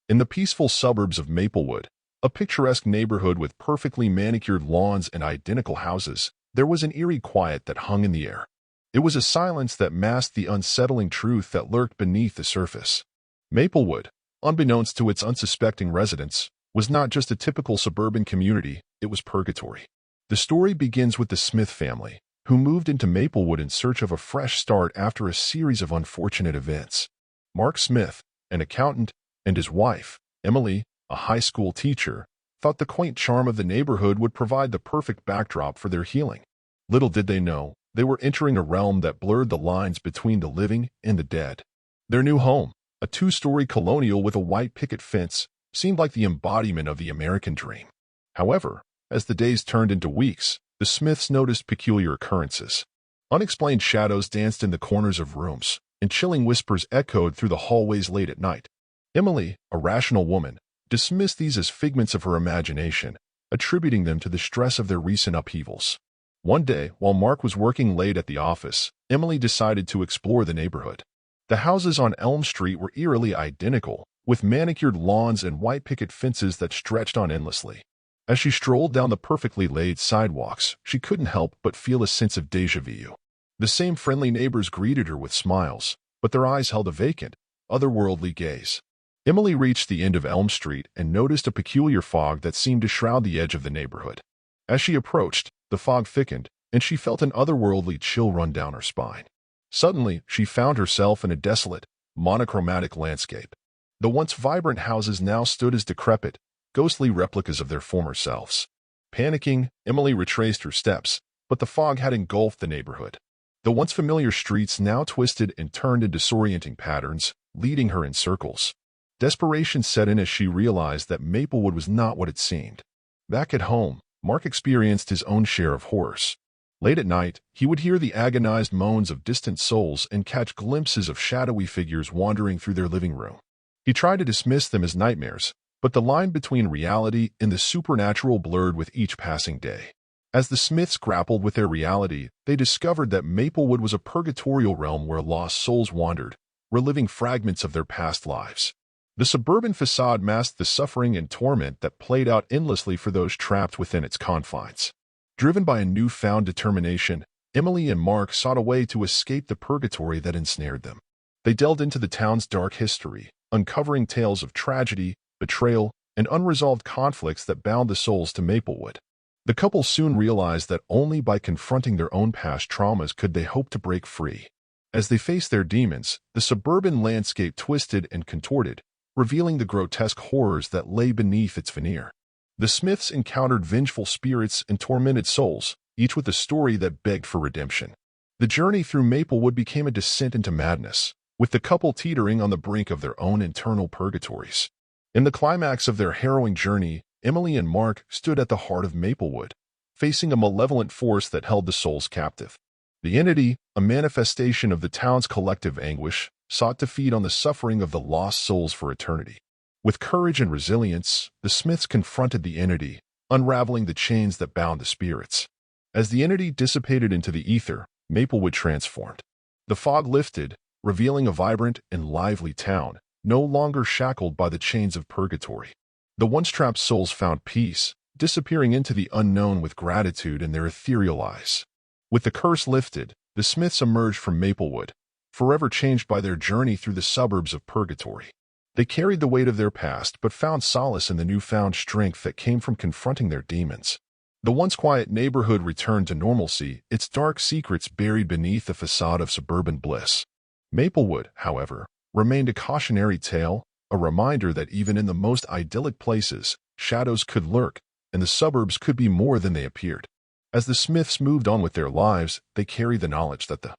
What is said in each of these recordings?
In the peaceful suburbs of Maplewood, a picturesque neighborhood with perfectly manicured lawns and identical houses, there was an eerie quiet that hung in the air. It was a silence that masked the unsettling truth that lurked beneath the surface. Maplewood, unbeknownst to its unsuspecting residents, was not just a typical suburban community, it was purgatory. The story begins with the Smith family, who moved into Maplewood in search of a fresh start after a series of unfortunate events. Mark Smith, an accountant, and his wife, Emily, a high school teacher, thought the quaint charm of the neighborhood would provide the perfect backdrop for their healing. Little did they know, they were entering a realm that blurred the lines between the living and the dead. Their new home, a two-story colonial with a white picket fence, seemed like the embodiment of the American dream. However, as the days turned into weeks, the Smiths noticed peculiar occurrences. Unexplained shadows danced in the corners of rooms, and chilling whispers echoed through the hallways late at night. Emily, a rational woman, dismissed these as figments of her imagination, attributing them to the stress of their recent upheavals. One day, while Mark was working late at the office, Emily decided to explore the neighborhood. The houses on Elm Street were eerily identical, with manicured lawns and white picket fences that stretched on endlessly. As she strolled down the perfectly laid sidewalks, she couldn't help but feel a sense of déjà vu. The same friendly neighbors greeted her with smiles, but their eyes held a vacant, otherworldly gaze. Emily reached the end of Elm Street and noticed a peculiar fog that seemed to shroud the edge of the neighborhood. As she approached, the fog thickened, and she felt an otherworldly chill run down her spine. Suddenly, she found herself in a desolate, monochromatic landscape. The once vibrant houses now stood as decrepit, ghostly replicas of their former selves. Panicking, Emily retraced her steps, but the fog had engulfed the neighborhood. The once familiar streets now twisted and turned in disorienting patterns, leading her in circles. Desperation set in as she realized that Maplewood was not what it seemed. Back at home, Mark experienced his own share of horrors. Late at night, he would hear the agonized moans of distant souls and catch glimpses of shadowy figures wandering through their living room. He tried to dismiss them as nightmares, but the line between reality and the supernatural blurred with each passing day. As the Smiths grappled with their reality, they discovered that Maplewood was a purgatorial realm where lost souls wandered, reliving fragments of their past lives. The suburban facade masked the suffering and torment that played out endlessly for those trapped within its confines. Driven by a newfound determination, Emily and Mark sought a way to escape the purgatory that ensnared them. They delved into the town's dark history, uncovering tales of tragedy, betrayal, and unresolved conflicts that bound the souls to Maplewood. The couple soon realized that only by confronting their own past traumas could they hope to break free. As they faced their demons, the suburban landscape twisted and contorted, revealing the grotesque horrors that lay beneath its veneer. The Smiths encountered vengeful spirits and tormented souls, each with a story that begged for redemption. The journey through Maplewood became a descent into madness, with the couple teetering on the brink of their own internal purgatories. In the climax of their harrowing journey, Emily and Mark stood at the heart of Maplewood, facing a malevolent force that held the souls captive. The entity, a manifestation of the town's collective anguish, sought to feed on the suffering of the lost souls for eternity. With courage and resilience, the Smiths confronted the entity, unraveling the chains that bound the spirits. As the entity dissipated into the ether, Maplewood transformed. The fog lifted, revealing a vibrant and lively town, no longer shackled by the chains of purgatory. The once trapped souls found peace, disappearing into the unknown with gratitude in their ethereal eyes. With the curse lifted, the Smiths emerged from Maplewood, forever changed by their journey through the suburbs of purgatory. They carried the weight of their past but found solace in the newfound strength that came from confronting their demons. The once quiet neighborhood returned to normalcy, its dark secrets buried beneath the facade of suburban bliss. Maplewood, however, remained a cautionary tale, a reminder that even in the most idyllic places, shadows could lurk, and the suburbs could be more than they appeared. As the Smiths moved on with their lives, they carried the knowledge that the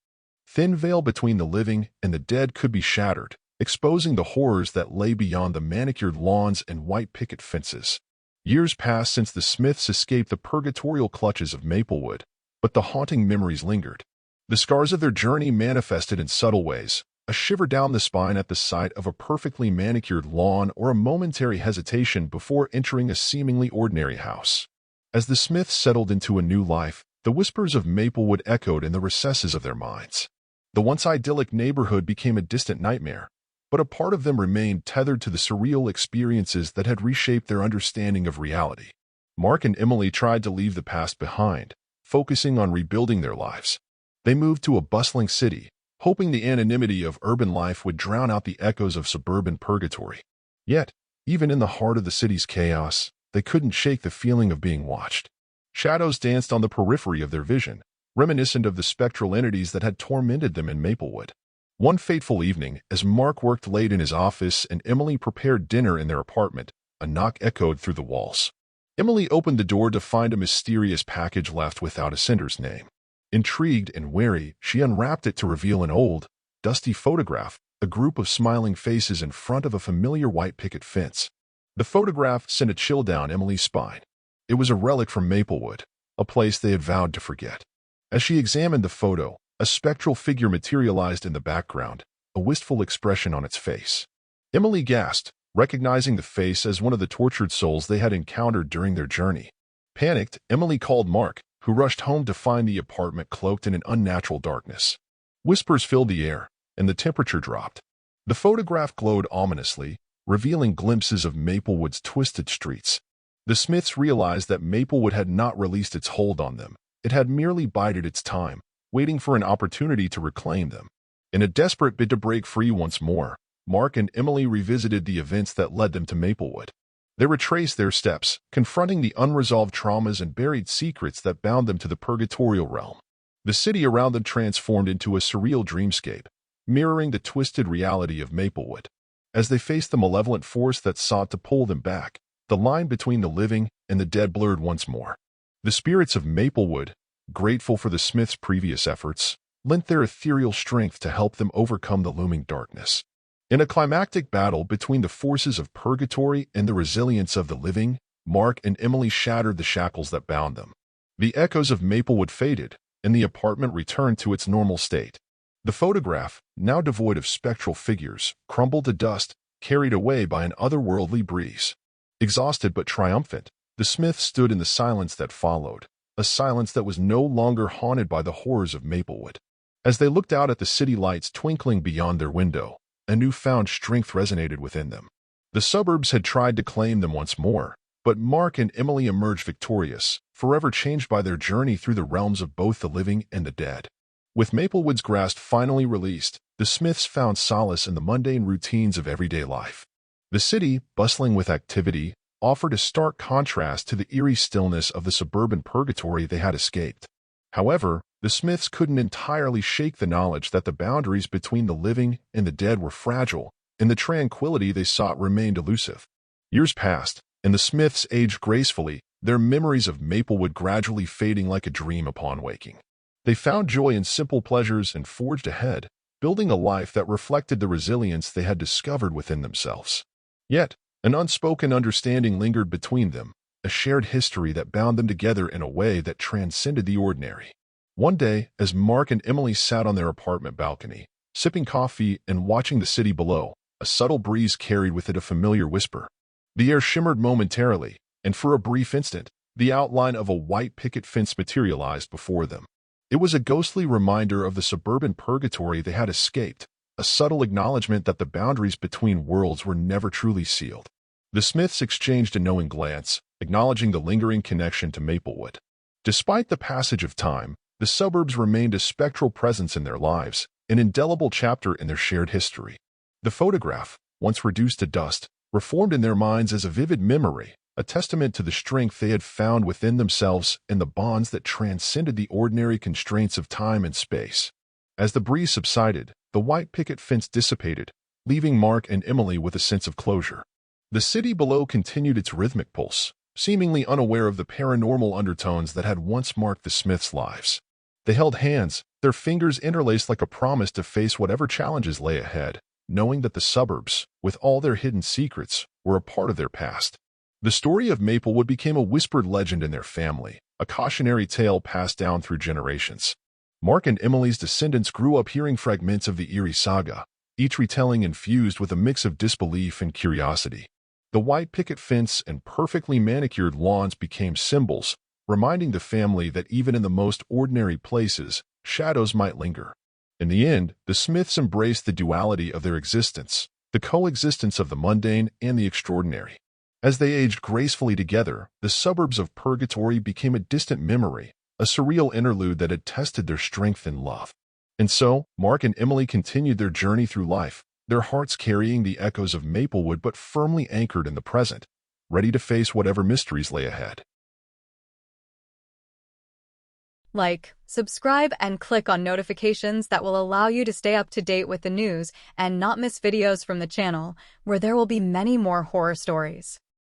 thin veil between the living and the dead could be shattered, exposing the horrors that lay beyond the manicured lawns and white picket fences. Years passed since the Smiths escaped the purgatorial clutches of Maplewood, but the haunting memories lingered. The scars of their journey manifested in subtle ways, a shiver down the spine at the sight of a perfectly manicured lawn or a momentary hesitation before entering a seemingly ordinary house. As the Smiths settled into a new life, the whispers of Maplewood echoed in the recesses of their minds. The once idyllic neighborhood became a distant nightmare, but a part of them remained tethered to the surreal experiences that had reshaped their understanding of reality. Mark and Emily tried to leave the past behind, focusing on rebuilding their lives. They moved to a bustling city, hoping the anonymity of urban life would drown out the echoes of suburban purgatory. Yet, even in the heart of the city's chaos, they couldn't shake the feeling of being watched. Shadows danced on the periphery of their vision, reminiscent of the spectral entities that had tormented them in Maplewood. One fateful evening, as Mark worked late in his office and Emily prepared dinner in their apartment, a knock echoed through the walls. Emily opened the door to find a mysterious package left without a sender's name. Intrigued and wary, she unwrapped it to reveal an old, dusty photograph, a group of smiling faces in front of a familiar white picket fence. The photograph sent a chill down Emily's spine. It was a relic from Maplewood, a place they had vowed to forget. As she examined the photo, a spectral figure materialized in the background, a wistful expression on its face. Emily gasped, recognizing the face as one of the tortured souls they had encountered during their journey. Panicked, Emily called Mark, who rushed home to find the apartment cloaked in an unnatural darkness. Whispers filled the air, and the temperature dropped. The photograph glowed ominously, revealing glimpses of Maplewood's twisted streets. The Smiths realized that Maplewood had not released its hold on them. It had merely bided its time, waiting for an opportunity to reclaim them. In a desperate bid to break free once more, Mark and Emily revisited the events that led them to Maplewood. They retraced their steps, confronting the unresolved traumas and buried secrets that bound them to the purgatorial realm. The city around them transformed into a surreal dreamscape, mirroring the twisted reality of Maplewood. As they faced the malevolent force that sought to pull them back, the line between the living and the dead blurred once more. The spirits of Maplewood, grateful for the Smiths' previous efforts, lent their ethereal strength to help them overcome the looming darkness. In a climactic battle between the forces of purgatory and the resilience of the living, Mark and Emily shattered the shackles that bound them. The echoes of Maplewood faded, and the apartment returned to its normal state. The photograph, now devoid of spectral figures, crumbled to dust, carried away by an otherworldly breeze. Exhausted but triumphant, the Smiths stood in the silence that followed, a silence that was no longer haunted by the horrors of Maplewood. As they looked out at the city lights twinkling beyond their window, a newfound strength resonated within them. The suburbs had tried to claim them once more, but Mark and Emily emerged victorious, forever changed by their journey through the realms of both the living and the dead. With Maplewood's grasp finally released, the Smiths found solace in the mundane routines of everyday life. The city, bustling with activity, offered a stark contrast to the eerie stillness of the suburban purgatory they had escaped. However, the Smiths couldn't entirely shake the knowledge that the boundaries between the living and the dead were fragile, and the tranquility they sought remained elusive. Years passed, and the Smiths aged gracefully, their memories of Maplewood gradually fading like a dream upon waking. They found joy in simple pleasures and forged ahead, building a life that reflected the resilience they had discovered within themselves. Yet, an unspoken understanding lingered between them, a shared history that bound them together in a way that transcended the ordinary. One day, as Mark and Emily sat on their apartment balcony, sipping coffee and watching the city below, a subtle breeze carried with it a familiar whisper. The air shimmered momentarily, and for a brief instant, the outline of a white picket fence materialized before them. It was a ghostly reminder of the suburban purgatory they had escaped, a subtle acknowledgement that the boundaries between worlds were never truly sealed. The Smiths exchanged a knowing glance, acknowledging the lingering connection to Maplewood. Despite the passage of time, the suburbs remained a spectral presence in their lives, an indelible chapter in their shared history. The photograph, once reduced to dust, reformed in their minds as a vivid memory, a testament to the strength they had found within themselves and the bonds that transcended the ordinary constraints of time and space. As the breeze subsided, the white picket fence dissipated, leaving Mark and Emily with a sense of closure. The city below continued its rhythmic pulse, seemingly unaware of the paranormal undertones that had once marked the Smiths' lives. They held hands, their fingers interlaced like a promise to face whatever challenges lay ahead, knowing that the suburbs, with all their hidden secrets, were a part of their past. The story of Maplewood became a whispered legend in their family, a cautionary tale passed down through generations. Mark and Emily's descendants grew up hearing fragments of the eerie saga, each retelling infused with a mix of disbelief and curiosity. The white picket fence and perfectly manicured lawns became symbols, reminding the family that even in the most ordinary places, shadows might linger. In the end, the Smiths embraced the duality of their existence, the coexistence of the mundane and the extraordinary. As they aged gracefully together, the suburbs of Purgatory became a distant memory, a surreal interlude that had tested their strength and love. And so, Mark and Emily continued their journey through life, their hearts carrying the echoes of Maplewood but firmly anchored in the present, ready to face whatever mysteries lay ahead. Like, subscribe, and click on notifications that will allow you to stay up to date with the news and not miss videos from the channel, where there will be many more horror stories.